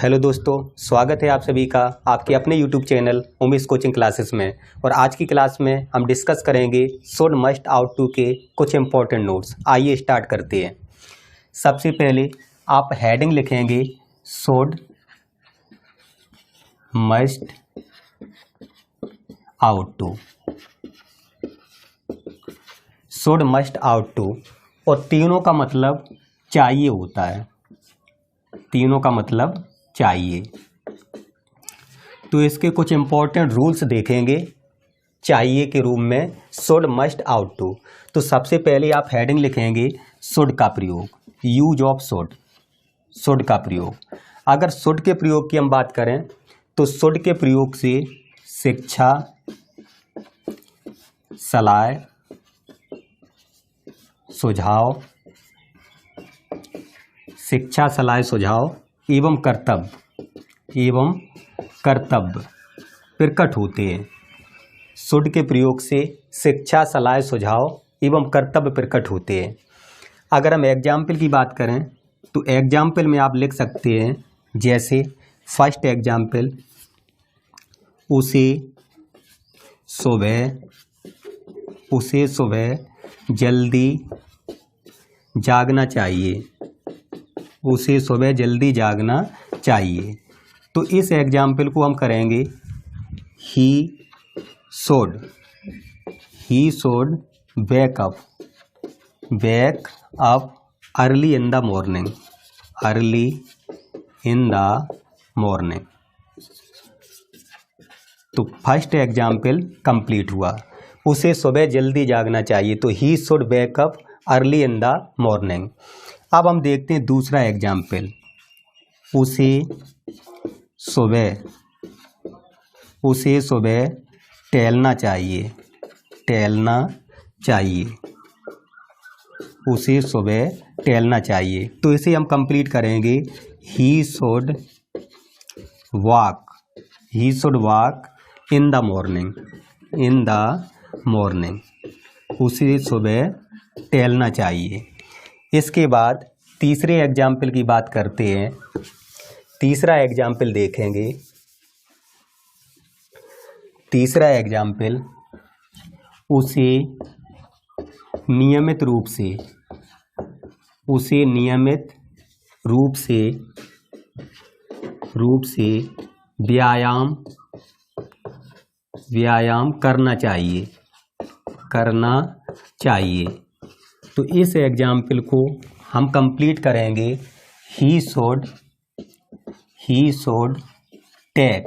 Hello दोस्तों, स्वागत है आप सभी का आपके अपने YouTube channel Umesh coaching classes में। और आज की क्लास में हम डिस्कस करेंगे शुड मस्ट आउट टू के कुछ इंपॉर्टेंट नोट्स। आइए स्टार्ट करते हैं। सबसे पहले आप हेडिंग लिखेंगे should must ought to. Should must ought to, और तीनों का मतलब चाहिए होता है। तीनों का मतलब चाहिए। तो इसके कुछ इंपॉर्टेंट रूल्स देखेंगे चाहिए के रूप में शुड मस्ट आउट टू। तो सबसे पहले आप हेडिंग लिखेंगे शुड का प्रयोग, यूज ऑफ शुड, शुड का प्रयोग। अगर शुड के प्रयोग की हम बात करें तो शुड के प्रयोग से शिक्षा, सलाह, सुझाव, शिक्षा, सलाह, सुझाव एवं कर्तव्य प्रकट होते हैं। शुड के प्रयोग से शिक्षा, सलाह, सुझाव एवं कर्तव्य प्रकट होते हैं। अगर हम एग्जाम्पल की बात करें तो एग्जाम्पल में आप लिख सकते हैं, जैसे फर्स्ट एग्जाम्पल, उसे सुबह जल्दी जागना चाहिए। उसे सुबह जल्दी जागना चाहिए। तो इस एग्जाम्पल को हम करेंगे he should wake up early in the morning. तो फर्स्ट एग्जाम्पल कंप्लीट हुआ। उसे सुबह जल्दी जागना चाहिए, तो he should wake up early in the morning. अब हम देखते हैं दूसरा एग्जाम्पल, उसे सुबह टहलना चाहिए। उसे सुबह टहलना चाहिए। तो इसे हम कंप्लीट करेंगे he should walk in the morning. उसे सुबह टहलना चाहिए। इसके बाद तीसरे एग्जाम्पल की बात करते हैं। तीसरा एग्जाम्पल देखेंगे। तीसरा एग्जाम्पल, उसे नियमित रूप से व्यायाम करना चाहिए। तो इस एग्जाम्पल को हम कंप्लीट करेंगे he should take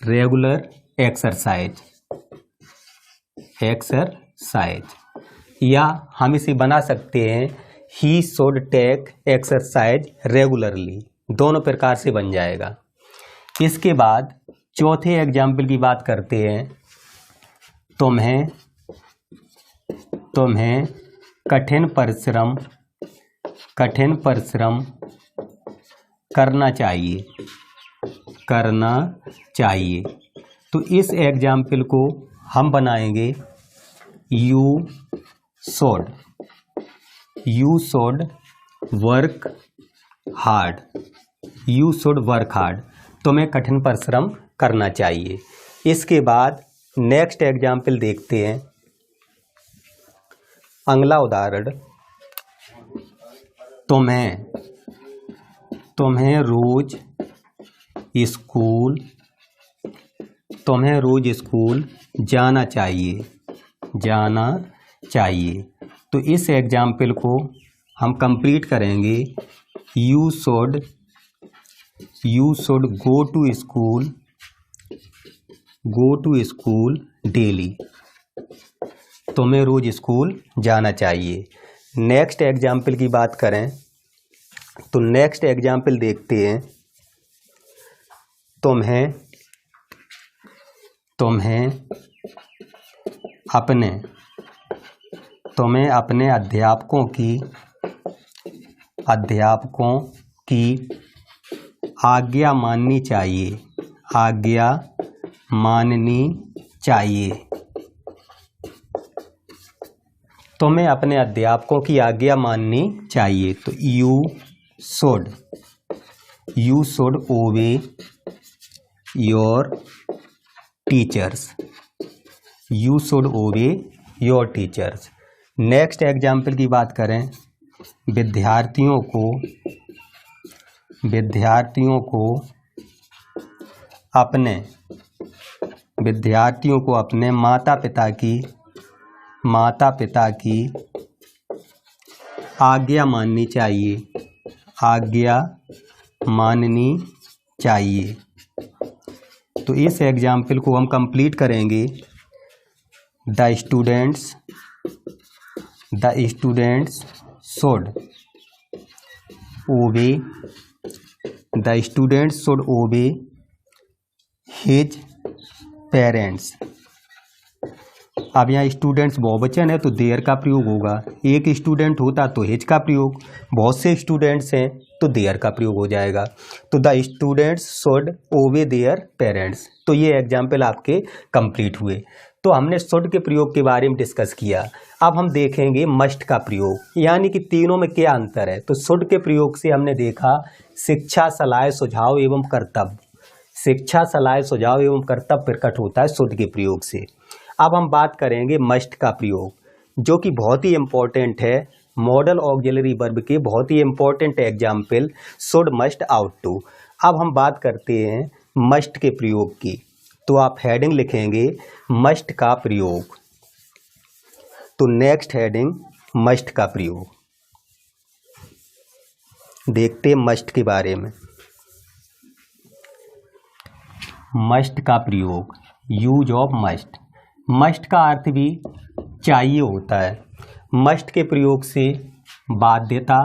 regular exercise, या हम इसे बना सकते हैं he should take exercise regularly. दोनों प्रकार से बन जाएगा। इसके बाद चौथे एग्जाम्पल की बात करते हैं। तुम्हें कठिन परिश्रम करना चाहिए। तो इस एग्जाम्पल को हम बनाएंगे यू शुड वर्क हार्ड। तुम्हें कठिन परिश्रम करना चाहिए। इसके बाद नेक्स्ट एग्जाम्पल देखते हैं। अगला उदाहरण, तुम्हें रोज स्कूल जाना चाहिए। तो इस एग्जाम्पल को हम कंप्लीट करेंगे you should go to school daily. तुम्हें रोज स्कूल जाना चाहिए। नेक्स्ट एग्जाम्पल की बात करें तो नेक्स्ट एग्जाम्पल देखते हैं। तुम्हें अपने अध्यापकों की आज्ञा माननी चाहिए। तो हमें अपने अध्यापकों की आज्ञा माननी चाहिए। तो यू शुड ओबे योर टीचर्स। यू शुड ओबे योर टीचर्स। नेक्स्ट एग्जाम्पल की बात करें, विद्यार्थियों को अपने माता पिता की आज्ञा माननी चाहिए। तो इस एग्जाम्पल को हम कंप्लीट करेंगे। द स्टूडेंट्स शुड ओबे हिज पेरेंट्स। अब यहाँ स्टूडेंट्स बहुवचन है तो देयर का प्रयोग होगा। एक स्टूडेंट होता तो हिज का प्रयोग, बहुत से स्टूडेंट्स हैं तो देयर का प्रयोग हो जाएगा। तो द स्टूडेंट्स शुड ओबे देयर पेरेंट्स। तो ये एग्जाम्पल आपके कंप्लीट हुए। तो हमने शुड के प्रयोग के बारे में डिस्कस किया। अब हम देखेंगे मस्ट का प्रयोग, यानी कि तीनों में क्या अंतर है। तो शुड के प्रयोग से हमने देखा शिक्षा, सलाह, सुझाव एवं कर्तव्य। शिक्षा, सलाह, सुझाव एवं कर्तव्य प्रकट होता है शुड के प्रयोग से। अब हम बात करेंगे मस्ट का प्रयोग, जो कि बहुत ही इम्पोर्टेंट है। मॉडल ऑक्सिलरी वर्ब के बहुत ही important example should, must, ought to. अब हम बात करते हैं मस्ट के प्रयोग की। तो आप हेडिंग लिखेंगे मस्ट का प्रयोग। तो नेक्स्ट हेडिंग मस्ट का प्रयोग। देखते हैं मस्ट के बारे में। मस्ट का प्रयोग, यूज ऑफ मस्ट। मस्ट का अर्थ भी चाहिए होता है। मस्ट के प्रयोग से बाध्यता,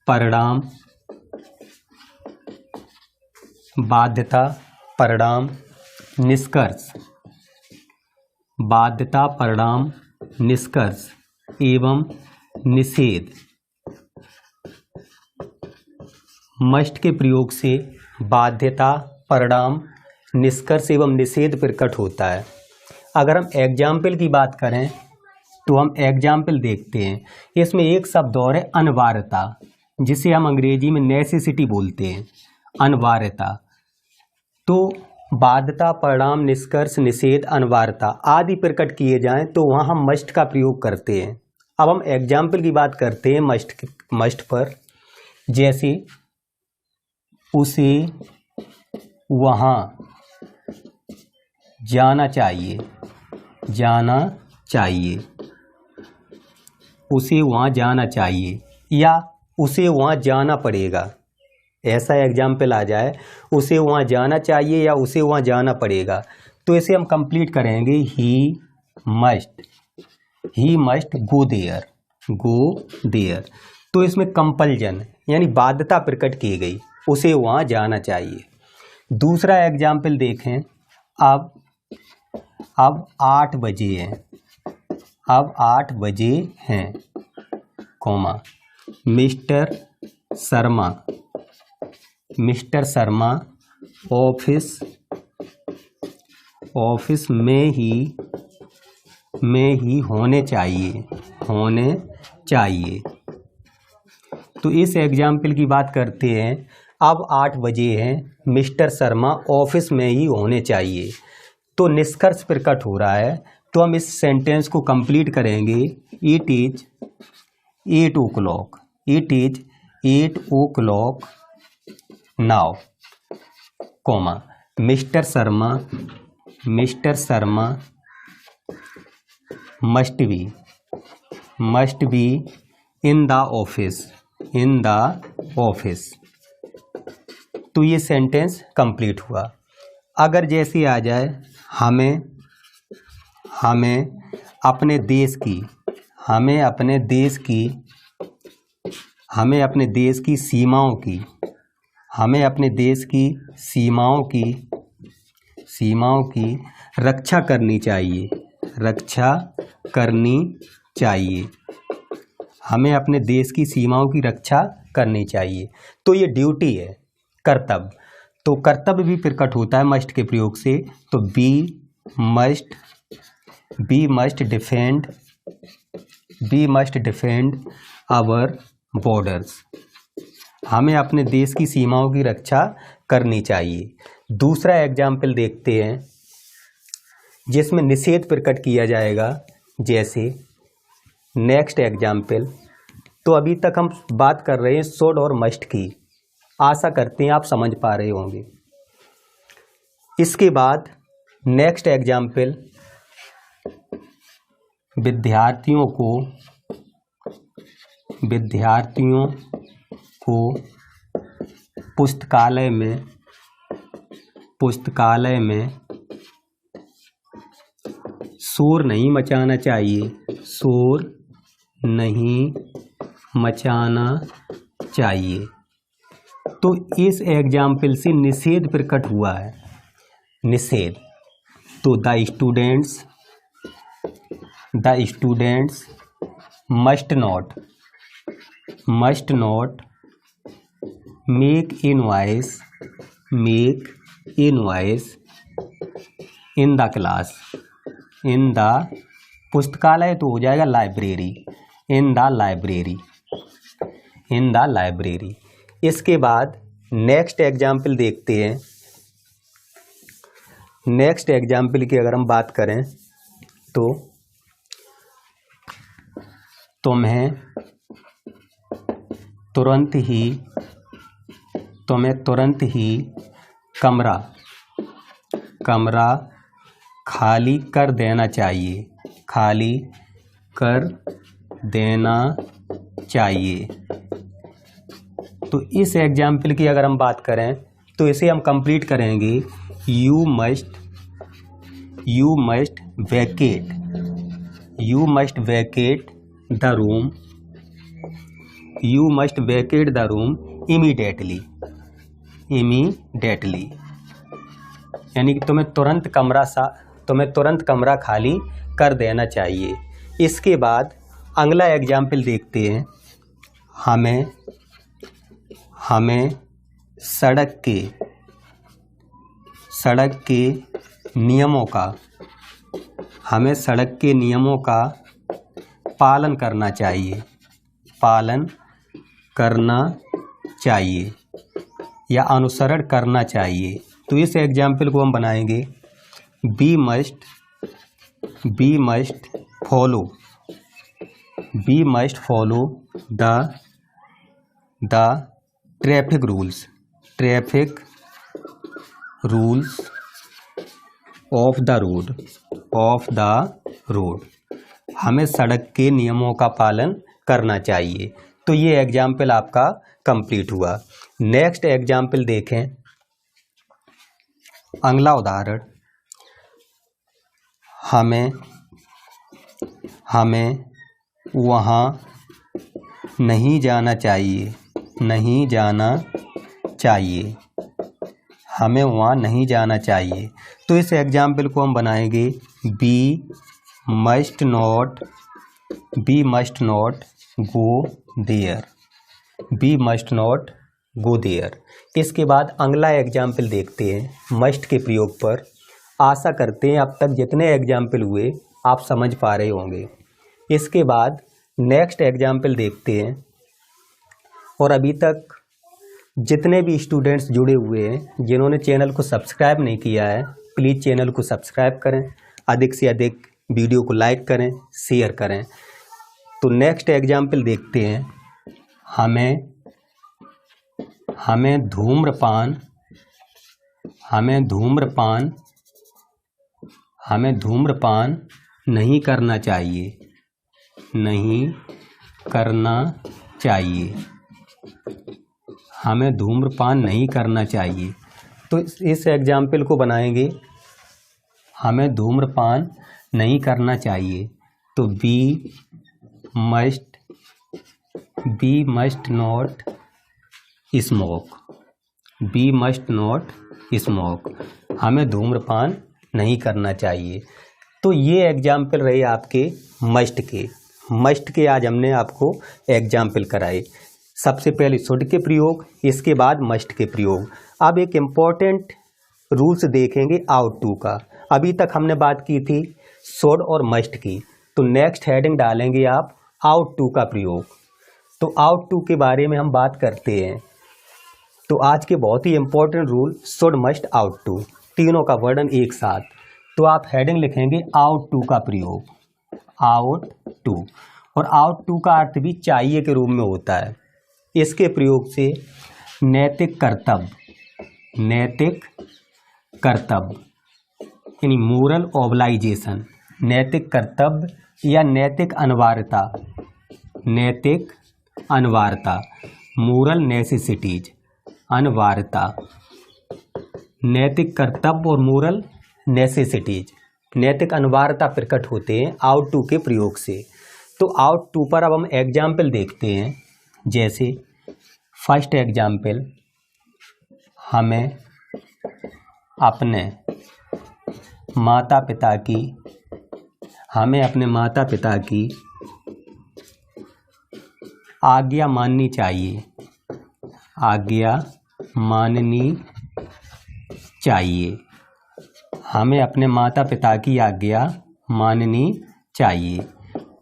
परिणाम, निष्कर्ष एवं निषेध। मस्ट के प्रयोग से बाध्यता, परिणाम, निष्कर्ष एवं निषेध प्रकट होता है। अगर हम एग्जाम्पल की बात करें तो हम एग्जाम्पल देखते हैं। इसमें एक शब्द और है अनिवार्यता, जिसे हम अंग्रेजी में नेसेसिटी बोलते हैं, अनिवार्यता। तो बाध्यता, परिणाम, निष्कर्ष, निषेध, अनिवार्यता आदि प्रकट किए जाएं तो वहाँ हम मस्ट का प्रयोग करते हैं। अब हम एग्जाम्पल की बात करते हैं मस्ट पर। जैसे उसे वहाँ जाना चाहिए, उसे वहाँ जाना चाहिए, या उसे वहाँ जाना पड़ेगा। ऐसा एग्जाम्पल आ जाए, उसे वहाँ जाना चाहिए या उसे वहाँ जाना पड़ेगा, तो इसे हम कंप्लीट करेंगे ही मस्ट गो देयर। तो इसमें कंपल्जन यानी बाध्यता प्रकट की गई, उसे वहाँ जाना चाहिए। दूसरा एग्जाम्पल देखें। अब 8 बजे हैं, कॉमा, मिस्टर शर्मा ऑफिस में ही होने चाहिए। तो इस एग्जाम्पल की बात करते हैं। अब 8 बजे हैं, मिस्टर शर्मा ऑफिस में ही होने चाहिए। तो निष्कर्ष प्रकट हो रहा है। तो हम इस सेंटेंस को कंप्लीट करेंगे। It is 8 o'clock now, comma, mister Sharma must be in the office. तो ये सेंटेंस कंप्लीट हुआ। अगर जैसे आ जाए हमें अपने देश की सीमाओं की रक्षा करनी चाहिए। हमें अपने देश की सीमाओं की रक्षा करनी चाहिए। तो ये ड्यूटी है, कर्तव्य। तो कर्तव्य भी प्रकट होता है मस्ट के प्रयोग से। तो be must we must defend our borders. हमें अपने देश की सीमाओं की रक्षा करनी चाहिए। दूसरा एग्जाम्पल देखते हैं जिसमें निषेध प्रकट किया जाएगा, जैसे नेक्स्ट एग्जाम्पल। तो अभी तक हम बात कर रहे हैं शुड और मस्ट की, आशा करते हैं आप समझ पा रहे होंगे। इसके बाद नेक्स्ट एग्जाम्पल, विद्यार्थियों को पुस्तकालय में शोर नहीं मचाना चाहिए। तो इस एग्जाम्पल से निषेध प्रकट हुआ है, निषेध। तो the students must not make a noise in the class. In the पुस्तकालय तो हो जाएगा लाइब्रेरी, इन द लाइब्रेरी। इसके बाद नेक्स्ट एग्जाम्पल देखते हैं। नेक्स्ट एग्जाम्पल की अगर हम बात करें तो तुम्हें तुरंत ही कमरा खाली कर देना चाहिए। तो इस एग्जाम्पल की अगर हम बात करें तो इसे हम कंप्लीट करेंगे। You must Venkat the room immediately. यानी कि तुम्हें तुरंत कमरा खाली कर देना चाहिए। इसके बाद अगला एग्जाम्पल देखते हैं। हमें सड़क के नियमों का पालन करना चाहिए या अनुसरण करना चाहिए। तो इस एग्जाम्पल को हम बनाएंगे। We must follow the traffic rules of the road. हमें सड़क के नियमों का पालन करना चाहिए। तो ये एग्जाम्पल आपका कंप्लीट हुआ। नेक्स्ट एग्जाम्पल देखें। अगला उदाहरण, हमें वहाँ नहीं जाना चाहिए। हमें वहाँ नहीं जाना चाहिए। तो इस एग्जाम्पल को हम बनाएंगे। We must not go there. इसके बाद अगला एग्जाम्पल देखते हैं मस्ट के प्रयोग पर। आशा करते हैं अब तक जितने एग्जाम्पल हुए आप समझ पा रहे होंगे। इसके बाद नेक्स्ट एग्जाम्पल देखते हैं। और अभी तक जितने भी स्टूडेंट्स जुड़े हुए हैं जिन्होंने चैनल को सब्सक्राइब नहीं किया है, प्लीज़ चैनल को सब्सक्राइब करें, अधिक से अधिक वीडियो को लाइक करें, शेयर करें। तो नेक्स्ट एग्जाम्पल देखते हैं। हमें धूम्रपान नहीं करना चाहिए। तो इस एग्जाम्पल को बनाएंगे। हमें धूम्रपान नहीं करना चाहिए। तो वी मस्ट नॉट स्मोक। हमें धूम्रपान नहीं करना चाहिए। तो ये एग्जाम्पल रहे आपके मस्ट के आज हमने आपको एग्जाम्पल कराए। सबसे पहले शुड के प्रयोग, इसके बाद मस्ट के प्रयोग। अब एक इम्पॉर्टेंट रूल्स देखेंगे आउट टू का। अभी तक हमने बात की थी शुड और मस्ट की, तो नेक्स्ट हेडिंग डालेंगे आप आउट टू का प्रयोग। तो आउट टू के बारे में हम बात करते हैं। तो आज के बहुत ही important rule should must ought to, तीनों का वर्णन एक साथ। तो आप हेडिंग लिखेंगे आउट टू का प्रयोग, आउट टू। और आउट टू का अर्थ भी चाहिए के रूप में होता है। इसके प्रयोग से नैतिक कर्तव्य, नैतिक कर्तव्य यानी मोरल ऑब्लाइजेशन, नैतिक कर्तव्य या नैतिक अनिवार्यता, नैतिक अनिवार्यता, मोरल नेसेसिटीज, अनिवार्यता, नैतिक कर्तव्य और मोरल नेसेसिटीज, नैतिक अनिवार्यता प्रकट होते हैं आउट टू के प्रयोग से। तो आउट टू पर अब हम एग्जाम्पल देखते हैं। जैसे फर्स्ट एग्जाम्पल, हमें अपने माता पिता की आज्ञा माननी चाहिए, आज्ञा माननी चाहिए, हमें अपने माता पिता की आज्ञा माननी चाहिए।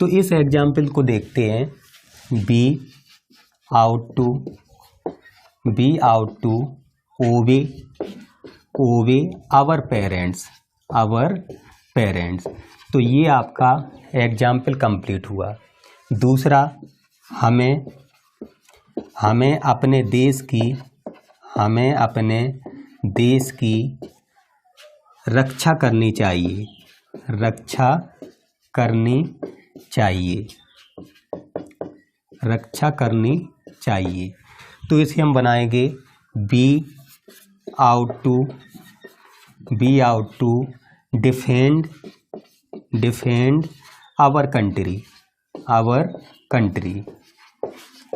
तो इस एग्जाम्पल को देखते हैं। Be ought to obey our parents. तो ये आपका एग्जाम्पल कंप्लीट हुआ। दूसरा, हमें अपने देश की रक्षा करनी चाहिए। तो इसे हम बनाएंगे be ought to defend our country.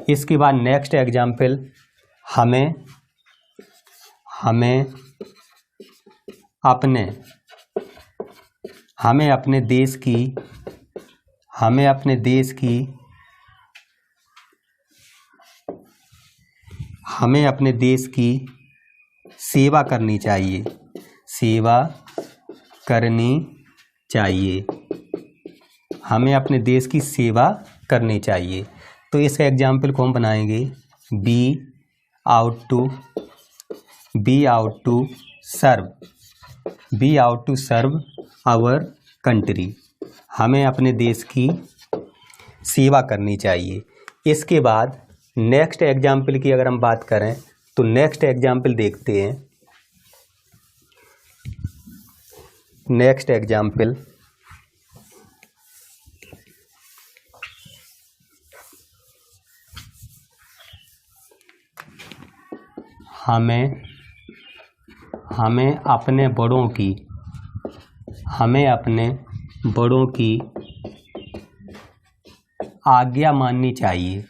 इसके बाद नेक्स्ट एग्जाम्पल, हमें अपने देश की सेवा करनी चाहिए। तो इस एग्जाम्पल को हम बनाएंगे be ought to serve our country, हमें अपने देश की सेवा करनी चाहिए। इसके बाद नेक्स्ट एग्जाम्पल की अगर हम बात करें तो नेक्स्ट एग्जाम्पल देखते हैं। नेक्स्ट एग्जाम्पल, हमें अपने बड़ों की आज्ञा माननी चाहिए,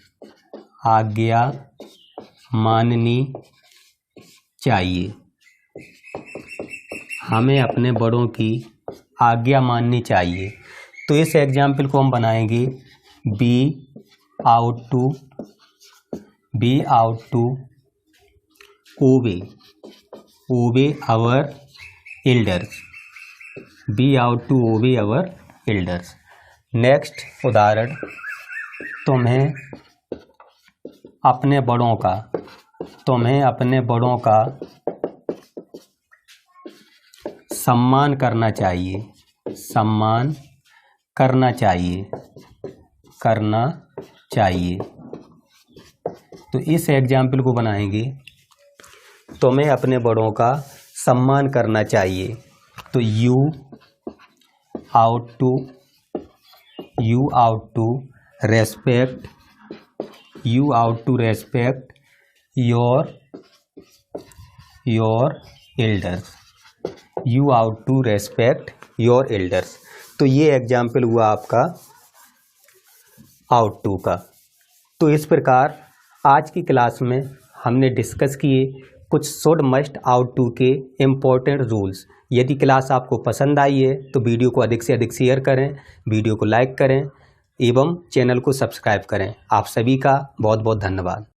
हमें अपने बड़ों की आज्ञा माननी चाहिए। तो इस एग्जाम्पल को हम बनाएंगे be ought to obey our elders. Next उदाहरण, तुम्हें अपने बड़ों का सम्मान करना चाहिए। तो इस एग्जाम्पल को बनाएंगे, तुम्हें अपने बड़ों का सम्मान करना चाहिए। तो you ought to respect your elders. तो ये एग्जाम्पल हुआ आपका आउट टू का। तो इस प्रकार आज की क्लास में हमने डिस्कस किए कुछ शुड मस्ट आउट टू के इम्पोर्टेंट रूल्स। यदि क्लास आपको पसंद आई है तो वीडियो को अधिक से अधिक शेयर करें, वीडियो को लाइक करें एवं चैनल को सब्सक्राइब करें। आप सभी का बहुत बहुत धन्यवाद।